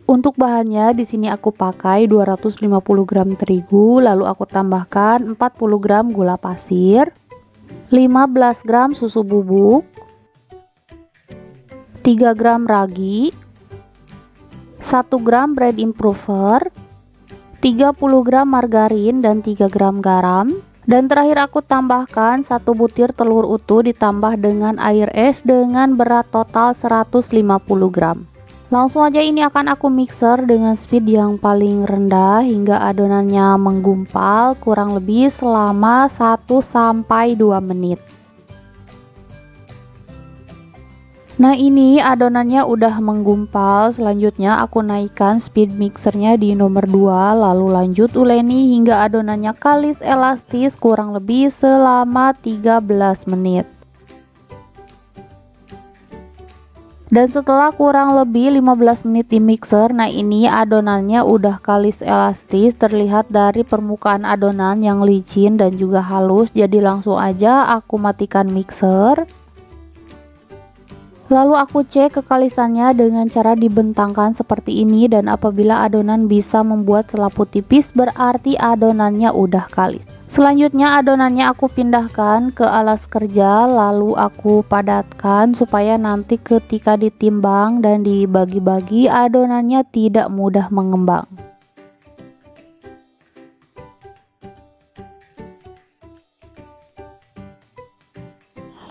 Untuk bahannya di sini aku pakai 250 gram terigu, lalu aku tambahkan 40 gram gula pasir, 15 gram susu bubuk, 3 gram ragi, 1 gram bread improver, 30 gram margarin dan 3 gram garam. Dan terakhir aku tambahkan 1 butir telur utuh ditambah dengan air es dengan berat total 150 gram. Langsung aja ini akan aku mixer dengan speed yang paling rendah hingga adonannya menggumpal kurang lebih selama 1-2 menit. Nah, ini adonannya udah menggumpal. Selanjutnya aku naikkan speed mixernya di nomor 2, lalu lanjut uleni hingga adonannya kalis elastis kurang lebih selama 13 menit. Dan setelah kurang lebih 15 menit di mixer, nah ini adonannya udah kalis elastis, terlihat dari permukaan adonan yang licin dan juga halus. Jadi langsung aja aku matikan mixer. Lalu aku cek kekalisannya dengan cara dibentangkan seperti ini, dan apabila adonan bisa membuat selaput tipis berarti adonannya udah kalis. Selanjutnya adonannya aku pindahkan ke alas kerja, lalu aku padatkan supaya nanti ketika ditimbang dan dibagi-bagi adonannya tidak mudah mengembang.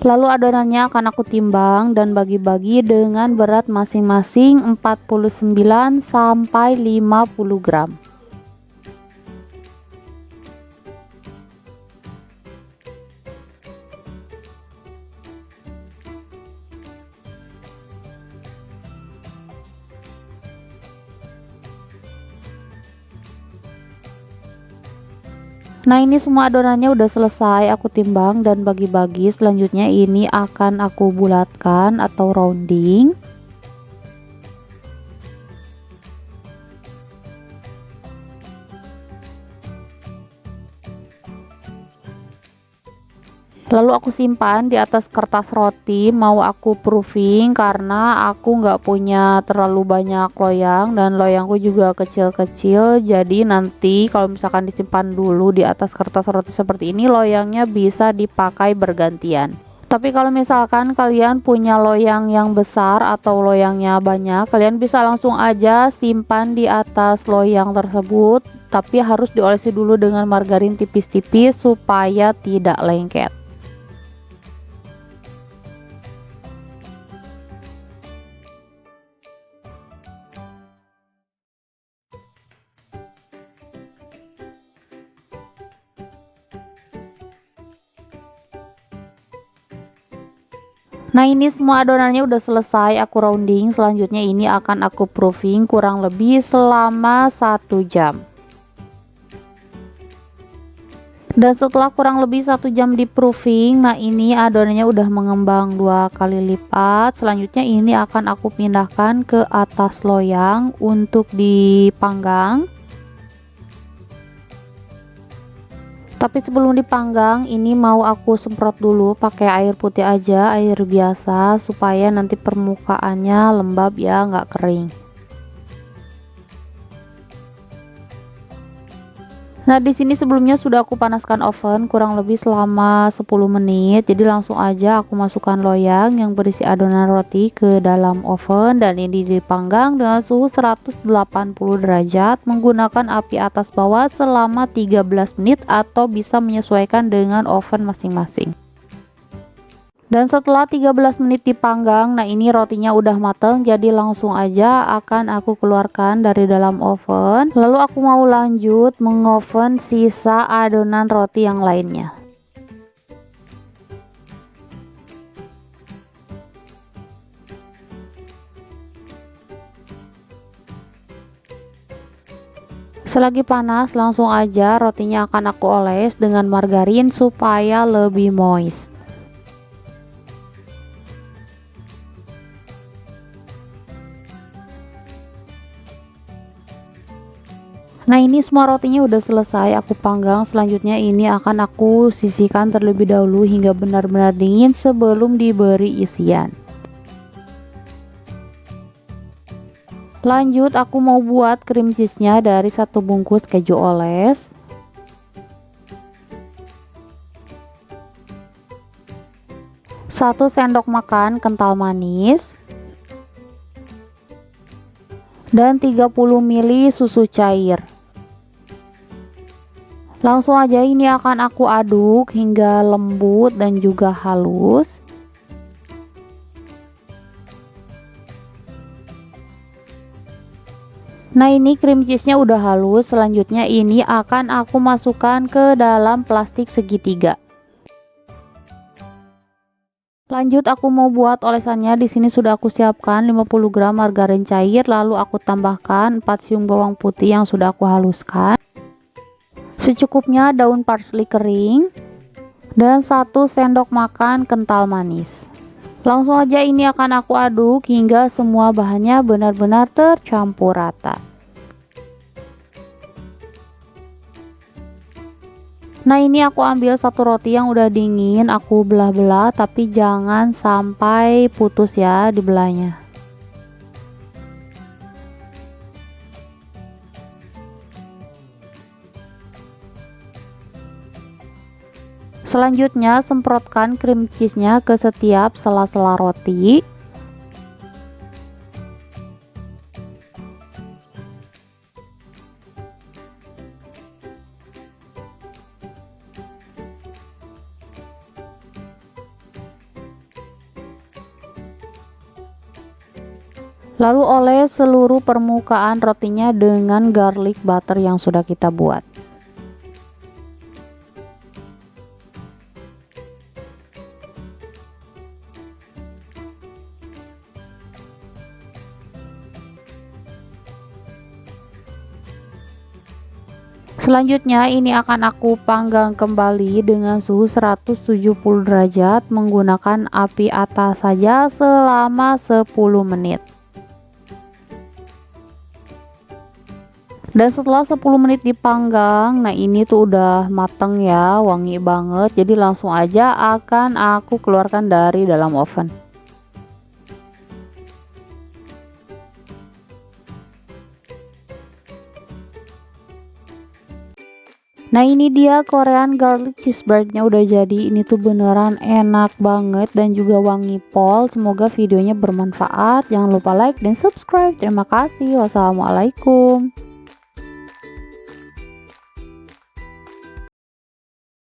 Lalu adonannya akan aku timbang dan bagi-bagi dengan berat masing-masing 49 sampai 50 gram. Nah, ini semua adonannya udah selesai aku timbang dan bagi-bagi. Selanjutnya ini akan aku bulatkan atau rounding. Lalu aku simpan di atas kertas roti. Mau aku proofing karena aku nggak punya terlalu banyak loyang dan loyangku juga kecil-kecil. Jadi nanti kalau misalkan disimpan dulu di atas kertas roti seperti ini, loyangnya bisa dipakai bergantian. Tapi kalau misalkan kalian punya loyang yang besar atau loyangnya banyak, kalian bisa langsung aja simpan di atas loyang tersebut. Tapi harus diolesi dulu dengan margarin tipis-tipis supaya tidak lengket. Nah, ini semua adonannya udah selesai aku rounding. Selanjutnya ini akan aku proofing kurang lebih selama 1 jam. Dan setelah kurang lebih 1 jam di proofing, nah ini adonannya udah mengembang 2 kali lipat. Selanjutnya ini akan aku pindahkan ke atas loyang untuk dipanggang. Tapi sebelum dipanggang ini mau aku semprot dulu pakai air putih aja, air biasa, supaya nanti permukaannya lembab ya, nggak kering. Nah, di sini sebelumnya sudah aku panaskan oven kurang lebih selama 10 menit. Jadi langsung aja aku masukkan loyang yang berisi adonan roti ke dalam oven, dan ini dipanggang dengan suhu 180 derajat menggunakan api atas bawah selama 13 menit atau bisa menyesuaikan dengan oven masing-masing. Dan setelah 13 menit dipanggang, nah ini rotinya udah mateng, jadi langsung aja akan aku keluarkan dari dalam oven. Lalu aku mau lanjut mengoven sisa adonan roti yang lainnya. Selagi panas, langsung aja rotinya akan aku oles dengan margarin supaya lebih moist. Nah, ini semua rotinya udah selesai aku panggang. Selanjutnya ini akan aku sisihkan terlebih dahulu hingga benar-benar dingin sebelum diberi isian. Lanjut aku mau buat cream cheese-nya dari 1 bungkus keju oles, 1 sendok makan kental manis, dan 30 ml susu cair. Langsung aja ini akan aku aduk hingga lembut dan juga halus. Nah, ini cream cheese-nya udah halus. Selanjutnya ini akan aku masukkan ke dalam plastik segitiga. Lanjut aku mau buat olesannya. Di sini sudah aku siapkan 50 gram margarin cair, lalu aku tambahkan 4 siung bawang putih yang sudah aku haluskan. Secukupnya daun parsley kering dan 1 sendok makan kental manis. Langsung aja ini akan aku aduk hingga semua bahannya benar-benar tercampur rata. Nah, ini aku ambil 1 roti yang udah dingin, aku belah-belah tapi jangan sampai putus ya dibelahnya. Selanjutnya semprotkan cream cheese-nya ke setiap sela-sela roti. Lalu oles seluruh permukaan rotinya dengan garlic butter yang sudah kita buat. Selanjutnya ini akan aku panggang kembali dengan suhu 170 derajat menggunakan api atas saja selama 10 menit. Dan setelah 10 menit dipanggang, nah ini tuh udah mateng ya, wangi banget. Jadi langsung aja akan aku keluarkan dari dalam oven. Nah, ini dia Korean garlic cheeseburger-nya udah jadi. Ini tuh beneran enak banget dan juga wangi pol. Semoga videonya bermanfaat. Jangan lupa like dan subscribe. Terima kasih. Wassalamualaikum.